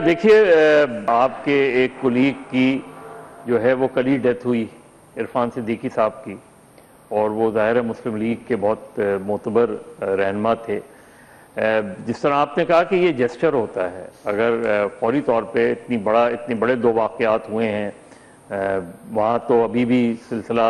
دیکھیے آپ کے ایک کولیگ کی جو ہے وہ کل ہی ڈیتھ ہوئی، عرفان صدیقی صاحب کی، اور وہ ظاہر ہے مسلم لیگ کے بہت معتبر رہنما تھے۔ جس طرح آپ نے کہا کہ یہ جیسچر ہوتا ہے، اگر فوری طور پہ اتنے بڑے دو واقعات ہوئے ہیں، وہاں تو ابھی بھی سلسلہ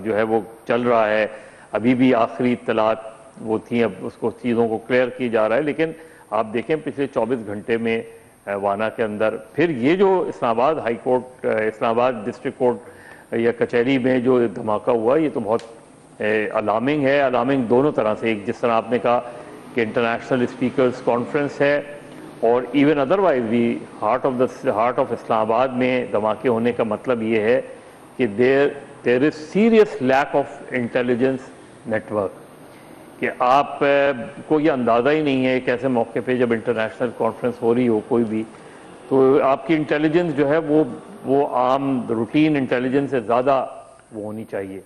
جو ہے وہ چل رہا ہے، ابھی بھی آخری اطلاعات وہ تھیں، اب اس کو چیزوں کو کلیئر کی جا رہا ہے، لیکن آپ دیکھیں پچھلے 24 گھنٹے میں وانا کے اندر پھر یہ جو اسلام آباد ہائی کورٹ، اسلام آباد ڈسٹرکٹ کورٹ یا کچہری میں جو دھماکہ ہوا، یہ تو بہت الارمنگ ہے، الارمنگ دونوں طرح سے۔ ایک جس طرح آپ نے کہا کہ انٹرنیشنل اسپیکرز کانفرنس ہے، اور ایون ادروائز بھی ہارٹ آف اسلام آباد میں دھماکے ہونے کا مطلب یہ ہے کہ there is serious lack of intelligence network, کہ آپ کو یہ اندازہ ہی نہیں ہے کہ ایسے موقع پہ جب انٹرنیشنل کانفرنس ہو رہی ہو کوئی بھی، تو آپ کی انٹیلیجنس جو ہے وہ عام روٹین انٹیلیجنس سے زیادہ وہ ہونی چاہیے۔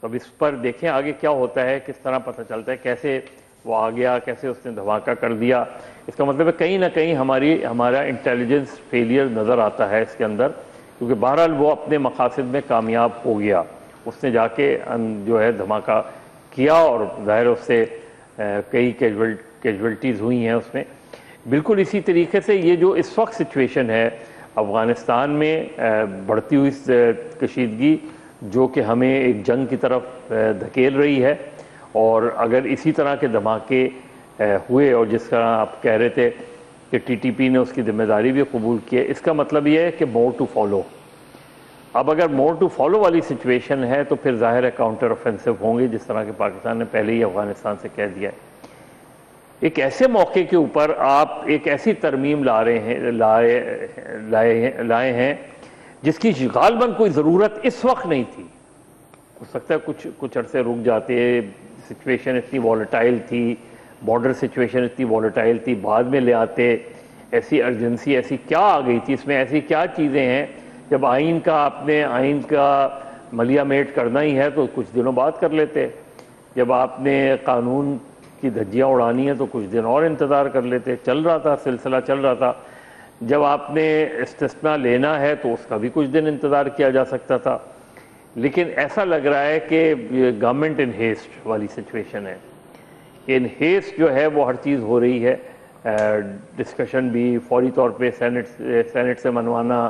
اب اس پر دیکھیں آگے کیا ہوتا ہے، کس طرح پتہ چلتا ہے، کیسے وہ آ گیا، کیسے اس نے دھماکہ کر دیا۔ اس کا مطلب ہے کہیں نہ کہیں ہمارا انٹیلیجنس فیلئر نظر آتا ہے اس کے اندر، کیونکہ بہرحال وہ اپنے مقاصد میں کامیاب ہو گیا، اس نے جا کے جو ہے دھماکہ کیا، اور ظاہر اس سے کئی کیجولٹیز ہوئی ہیں اس میں۔ بالکل اسی طریقے سے یہ جو اس وقت سچویشن ہے افغانستان میں، بڑھتی ہوئی کشیدگی جو کہ ہمیں ایک جنگ کی طرف دھکیل رہی ہے، اور اگر اسی طرح کے دھماکے ہوئے، اور جس طرح آپ کہہ رہے تھے کہ ٹی ٹی پی نے اس کی ذمہ داری بھی قبول کی ہے، اس کا مطلب یہ ہے کہ مور ٹو فالو۔ اب اگر مور ٹو فالو والی سچویشن ہے تو پھر ظاہر ہے کاؤنٹر آفینسو ہوں گے، جس طرح کہ پاکستان نے پہلے ہی افغانستان سے کہہ دیا ہے۔ ایک ایسے موقع کے اوپر آپ ایک ایسی ترمیم لائے ہیں جس کی غالباً کوئی ضرورت اس وقت نہیں تھی، ہو سکتا ہے کچھ عرصے رک جاتے، سچویشن اتنی والیٹائل تھی، بارڈر سچویشن اتنی والیٹائل تھی، بعد میں لے آتے، ایسی ارجنسی ایسی کیا آ گئی تھی اس میں، ایسی کیا چیزیں ہیں، جب آئین کا ملیہ میٹ کرنا ہی ہے تو کچھ دنوں بعد کر لیتے، جب آپ نے قانون کی دھجیاں اڑانی ہے تو کچھ دن اور انتظار کر لیتے، چل رہا تھا سلسلہ، چل رہا تھا۔ جب آپ نے استثناء لینا ہے تو اس کا بھی کچھ دن انتظار کیا جا سکتا تھا، لیکن ایسا لگ رہا ہے کہ گورنمنٹ ان ہیسٹ والی سچویشن ہے، کہ ان ہیسٹ جو ہے وہ ہر چیز ہو رہی ہے، ڈسکشن بھی فوری طور پہ سینٹ سے منوانا،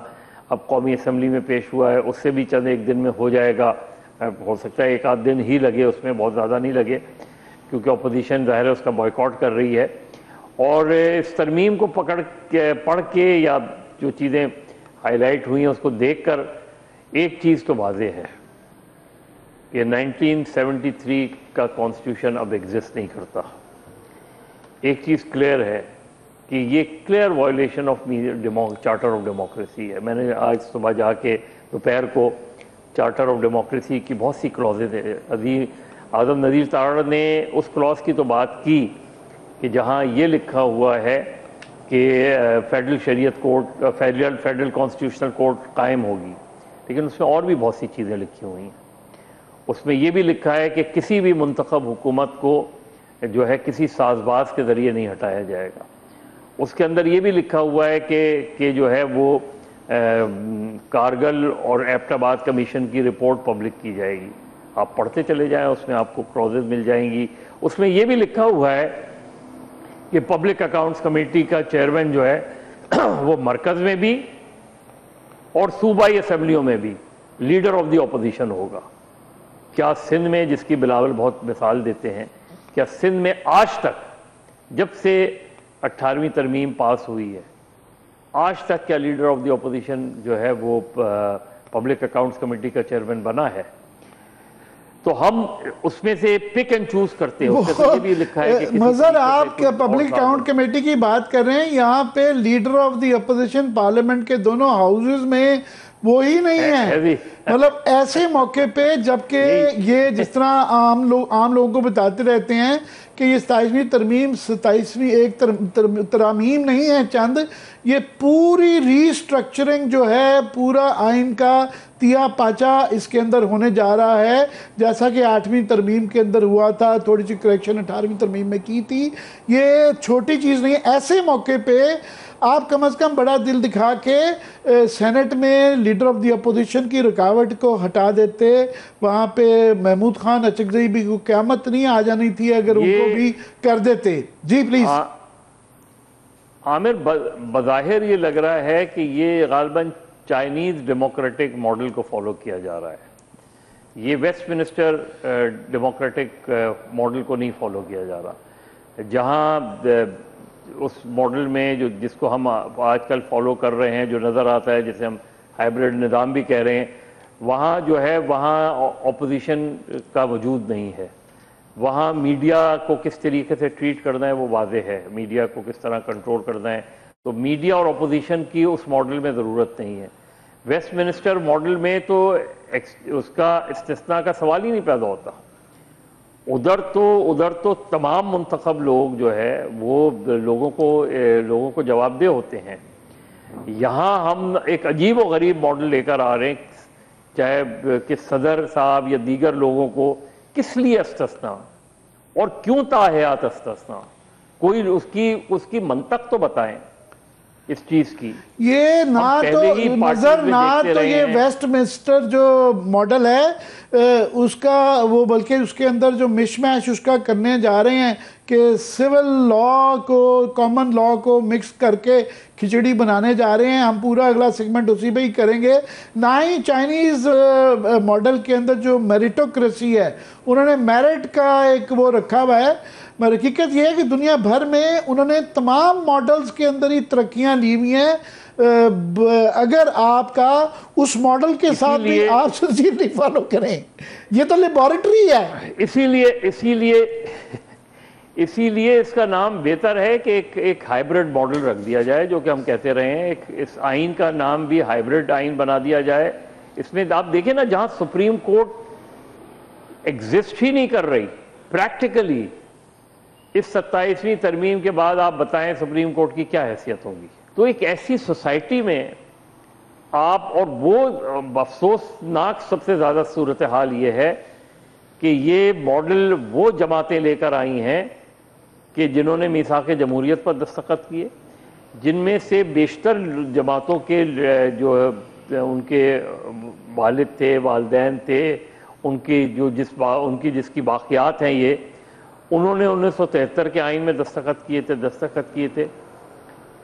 اب قومی اسمبلی میں پیش ہوا ہے، اس سے بھی چند ایک دن میں ہو جائے گا، ہو سکتا ہے ایک آدھ دن ہی لگے، اس میں بہت زیادہ نہیں لگے، کیونکہ اپوزیشن ظاہر ہے اس کا بائیکاٹ کر رہی ہے۔ اور اس ترمیم کو پڑھ کے یا جو چیزیں ہائی لائٹ ہوئی ہیں اس کو دیکھ کر ایک چیز تو واضح ہے کہ 1973 کا کانسٹیٹیوشن اب ایگزسٹ نہیں کرتا۔ ایک چیز کلیئر ہے کہ یہ clear violation of charter of democracy ہے۔ میں نے آج صبح جا کے دوپہر کو چارٹر آف ڈیموکریسی کی بہت سی کلوزیں اعظم نذیر تارڑ نے اس کلوز کی تو بات کی کہ جہاں یہ لکھا ہوا ہے کہ فیڈرل شریعت کورٹ، فیڈرل کانسٹیٹیوشنل کورٹ قائم ہوگی، لیکن اس میں اور بھی بہت سی چیزیں لکھی ہوئی ہیں۔ اس میں یہ بھی لکھا ہے کہ کسی بھی منتخب حکومت کو جو ہے کسی ساز باز کے ذریعے نہیں ہٹایا جائے گا۔ اس کے اندر یہ بھی لکھا ہوا ہے کہ جو ہے وہ کارگل اور ایبٹ آباد کمیشن کی رپورٹ پبلک کی جائے گی۔ آپ پڑھتے چلے جائیں، اس میں آپ کو کلوزز مل جائیں گی۔ اس میں یہ بھی لکھا ہوا ہے کہ پبلک اکاؤنٹس کمیٹی کا چیئرمین جو ہے وہ مرکز میں بھی اور صوبائی اسمبلیوں میں بھی لیڈر آف دی اپوزیشن ہوگا۔ کیا سندھ میں، جس کی بلاول بہت مثال دیتے ہیں، کیا سندھ میں آج تک جب سے 18ویں ترمیم پاس ہوئی ہے، آج تک کیا لیڈر آف دی اپوزیشن جو ہے وہ پبلک اکاؤنٹس کمیٹی کا چیئرمین بنا ہے؟ تو ہم اس میں سے پک اینڈ چوز کرتے ہیں۔ اس میں بھی لکھا ہے کہ مظہر آپ پبلک اکاؤنٹ کمیٹی کی بات کر رہے ہیں، یہاں پہ leader of the opposition parliament کے دونوں ہاؤسز میں وہی نہیں ہے، مطلب ایسے موقع پہ جبکہ یہ جس طرح عام لوگوں کو بتاتے رہتے ہیں کہ یہ 27ویں ترمیم 27ویں ایک ترامیم نہیں ہے چند، یہ پوری ری سٹرکچرنگ جو ہے پورا آئین کا تیا پاچا اس کے اندر ہونے جا رہا ہے، جیسا کہ 8ویں ترمیم کے اندر ہوا تھا، تھوڑی سی کریکشن 18ویں ترمیم میں کی تھی۔ یہ چھوٹی چیز نہیں ہے۔ ایسے موقع پہ آپ کم از کم بڑا دل دکھا کے سینٹ میں لیڈر آف دی اپوزیشن کی رکاوٹ کو ہٹا دیتے، وہاں پہ محمود خان اچکزئی بھی کو قیامت نہیں آ جانی تھی اگر ان کو بھی کر دیتے۔ جی پلیز۔ عامر، بظاہر یہ لگ رہا ہے کہ یہ غالباً چائنیز ڈیموکریٹک ماڈل کو فالو کیا جا رہا ہے، یہ ویسٹ منسٹر ڈیموکریٹک ماڈل کو نہیں فالو کیا جا رہا، جہاں اس ماڈل میں جس کو ہم آج کل فالو کر رہے ہیں، جو نظر آتا ہے جسے ہم ہائبرڈ نظام بھی کہہ رہے ہیں، وہاں جو ہے وہاں اپوزیشن کا وجود نہیں ہے، وہاں میڈیا کو کس طریقے سے ٹریٹ کرنا ہے وہ واضح ہے، میڈیا کو کس طرح کنٹرول کرنا ہے، تو میڈیا اور اپوزیشن کی اس ماڈل میں ضرورت نہیں ہے۔ ویسٹ منسٹر ماڈل میں تو اس کا استثناء کا سوال ہی نہیں پیدا ہوتا، ادھر تو تمام منتخب لوگ جو ہے وہ لوگوں کو جواب دہ ہوتے ہیں۔ یہاں ہم ایک عجیب و غریب ماڈل لے کر آ رہے ہیں، چاہے کہ صدر صاحب یا دیگر لوگوں کو کس لیے استثناء اور کیوں تاحیات استثناء، کوئی اس کی منطق تو بتائیں اس چیز کی۔ یہ نہ تو یہ ویسٹ منسٹر جو ماڈل ہے اس کا وہ، بلکہ اس کے اندر جو مش میش اس کا کرنے جا رہے ہیں کہ سول لا کو کامن لا کو مکس کر کے کھچڑی بنانے جا رہے ہیں۔ ہم پورا اگلا سیگمنٹ اسی پہ ہی کریں گے۔ نہ ہی چائنیز ماڈل کے اندر جو میریٹوکریسی ہے، انہوں نے میرٹ کا ایک وہ رکھا ہوا ہے۔ حقیقت یہ ہے کہ دنیا بھر میں انہوں نے تمام ماڈلز کے اندر ہی ترقیاں لی ہوئی ہیں، اگر آپ کا اس ماڈل کے ساتھ بھی آپ سنسیئرلی فالو کریں، یہ تو لیبارٹری ہے۔ اسی لیے اس کا نام بہتر ہے کہ ایک ہائبرڈ ماڈل رکھ دیا جائے، جو کہ ہم کہتے رہے ہیں، اس آئین کا نام بھی ہائبرڈ آئین بنا دیا جائے۔ اس میں آپ دیکھیں نا، جہاں سپریم کورٹ ایگزسٹ ہی نہیں کر رہی پریکٹیکلی، اس 27ویں ترمیم کے بعد آپ بتائیں سپریم کورٹ کی کیا حیثیت ہوگی؟ تو ایک ایسی سوسائٹی میں آپ، اور وہ افسوسناک سب سے زیادہ صورتحال یہ ہے کہ یہ ماڈل وہ جماعتیں لے کر آئی ہیں کہ جنہوں نے میثاق جمہوریت پر دستخط کیے، جن میں سے بیشتر جماعتوں کے جو ان کے والد تھے، والدین تھے، ان کی جس کی باقیات ہیں، یہ انہوں نے 1973 کے آئین میں دستخط کیے تھے۔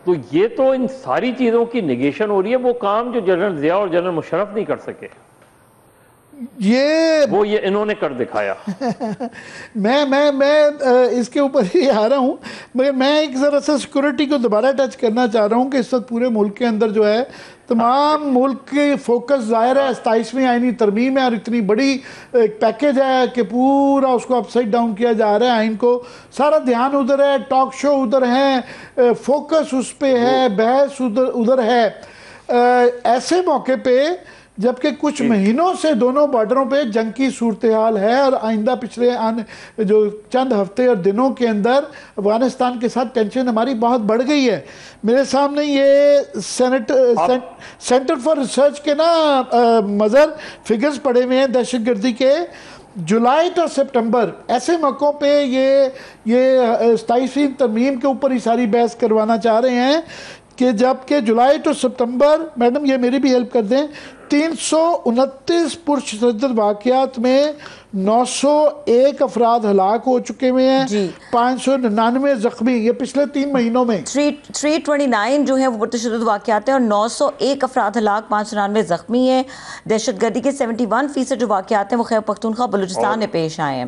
تو یہ تو ان ساری چیزوں کی نگیشن ہو رہی ہے، وہ کام جو جنرل ضیاء اور جنرل مشرف نہیں کر سکے، یہ انہوں نے کر دکھایا۔ میں اس کے اوپر ہی آ رہا ہوں، مگر میں ایک ذرا سا سیکورٹی کو دوبارہ ٹچ کرنا چاہ رہا ہوں کہ اس وقت پورے ملک کے اندر جو ہے تمام ملک کے فوکس ظاہر ہے 27ویں آئینی ترمیم ہے، اور اتنی بڑی ایک پیکیج ہے کہ پورا اس کو اپ سائڈ ڈاؤن کیا جا رہا ہے آئین کو، سارا دھیان ادھر ہے، ٹاک شو ادھر ہے، فوکس اس پہ ہے، بحث ادھر ہے۔ ایسے موقع پہ جبکہ کچھ مہینوں سے دونوں بارڈروں پہ جنگ کی صورتحال ہے، اور آئندہ پچھلے جو چند ہفتے اور دنوں کے اندر افغانستان کے ساتھ ٹینشن ہماری بہت بڑھ گئی ہے۔ میرے سامنے یہ سینٹر فار ریسرچ کے مظہر فگرز پڑے ہوئے ہیں دہشت گردی کے، جولائی تو سپٹمبر، ایسے موقعوں پہ یہ 27ویں ترمیم کے اوپر ہی ساری بحث کروانا چاہ رہے ہیں کہ جبکہ جولائی تو سپتمبر، میڈم یہ میری بھی ہیلپ کر دیں، 329 پرتشدد واقعات میں 901 افراد ہلاک ہو چکے ہوئے ہیں، 599 زخمی، یہ پچھلے 3 مہینوں میں 329 جو ہے وہ پرتشدد واقعات ہیں، اور 901 افراد ہلاک، 599 زخمی ہیں۔ دہشت گردی کے 71% جو واقعات ہیں وہ خیبر پختونخوا بلوچستان میں پیش آئے ہیں،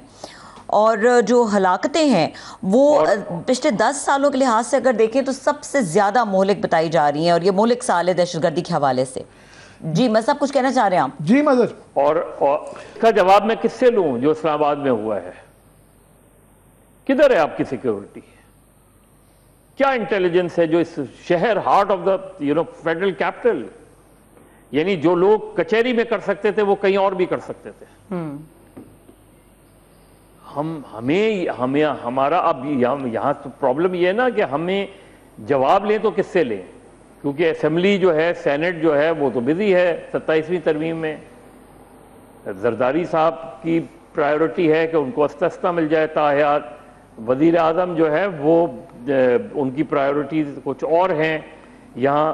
اور جو ہلاکتیں ہیں وہ پچھلے 10 سالوں کے لحاظ سے اگر دیکھیں تو سب سے زیادہ مہلک بتائی جا رہی ہیں، اور یہ مہلک سال ہے دہشت گردی کے حوالے سے۔ جی مذہب کچھ کہنا چاہ رہے ہیں آپ؟ جی مذہب، اور اس کا جواب میں کس سے لوں جو اسلام آباد میں ہوا ہے؟ کدھر ہے آپ کی سیکیورٹی؟ کیا انٹیلیجنس ہے جو اس شہر، heart of the federal capital, یعنی جو لوگ کچہری میں کر سکتے تھے وہ کہیں اور بھی کر سکتے تھے. ہمارا اب یہاں پرابلم یہ ہے نا کہ ہمیں جواب لیں تو کس سے لیں, کیونکہ اسمبلی جو ہے, سینٹ جو ہے, وہ تو بزی ہے 27ویں ترمیم میں. زرداری صاحب کی پرائیورٹی ہے کہ ان کو استثنا مل جائے تاحیات. وزیر اعظم جو ہے وہ ان کی پرائیورٹیز کچھ اور ہیں یہاں.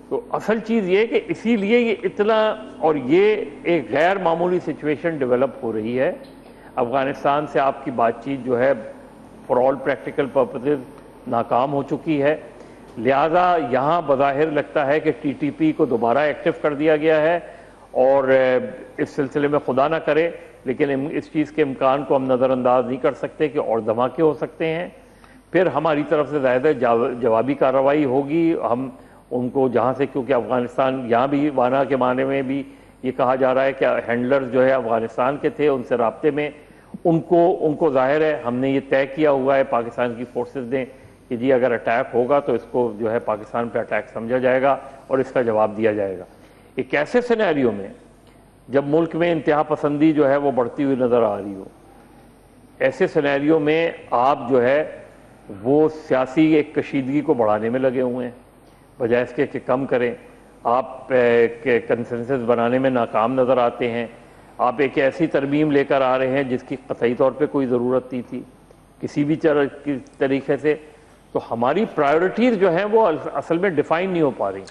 تو اصل چیز یہ کہ اسی لیے یہ اتنا, اور یہ ایک غیر معمولی سچویشن ڈیولپ ہو رہی ہے. افغانستان سے آپ کی بات چیت جو ہے فار آل پریکٹیکل پرپسز ناکام ہو چکی ہے. لہذا یہاں بظاہر لگتا ہے کہ ٹی ٹی پی کو دوبارہ ایکٹیو کر دیا گیا ہے, اور اس سلسلے میں خدا نہ کرے لیکن اس چیز کے امکان کو ہم نظر انداز نہیں کر سکتے کہ اور دھماکے ہو سکتے ہیں. پھر ہماری طرف سے زیادہ جوابی کارروائی ہوگی. ہم ان کو جہاں سے, کیونکہ افغانستان یہاں بھی وانا کے معنی میں بھی یہ کہا جا رہا ہے کہ ہینڈلرز جو ہے افغانستان کے تھے, ان سے رابطے میں ان کو ظاہر ہے ہم نے یہ طے کیا ہوا ہے پاکستان کی فورسز نے کہ جی اگر اٹیک ہوگا تو اس کو جو ہے پاکستان پہ اٹیک سمجھا جائے گا اور اس کا جواب دیا جائے گا. ایک ایسے سینیریو میں جب ملک میں انتہا پسندی جو ہے وہ بڑھتی ہوئی نظر آ رہی ہو, ایسے سینیریو میں آپ جو ہے وہ سیاسی ایک کشیدگی کو بڑھانے میں لگے ہوئے ہیں بجائے اس کے کہ کم کریں. آپ کنسنسس بنانے میں ناکام نظر آتے ہیں. آپ ایک ایسی ترمیم لے کر آ رہے ہیں جس کی قطعی طور پہ کوئی ضرورت نہیں تھی کسی بھی طریقے سے. تو ہماری پرائیورٹیز جو ہیں وہ اصل میں ڈیفائن نہیں ہو پا رہی.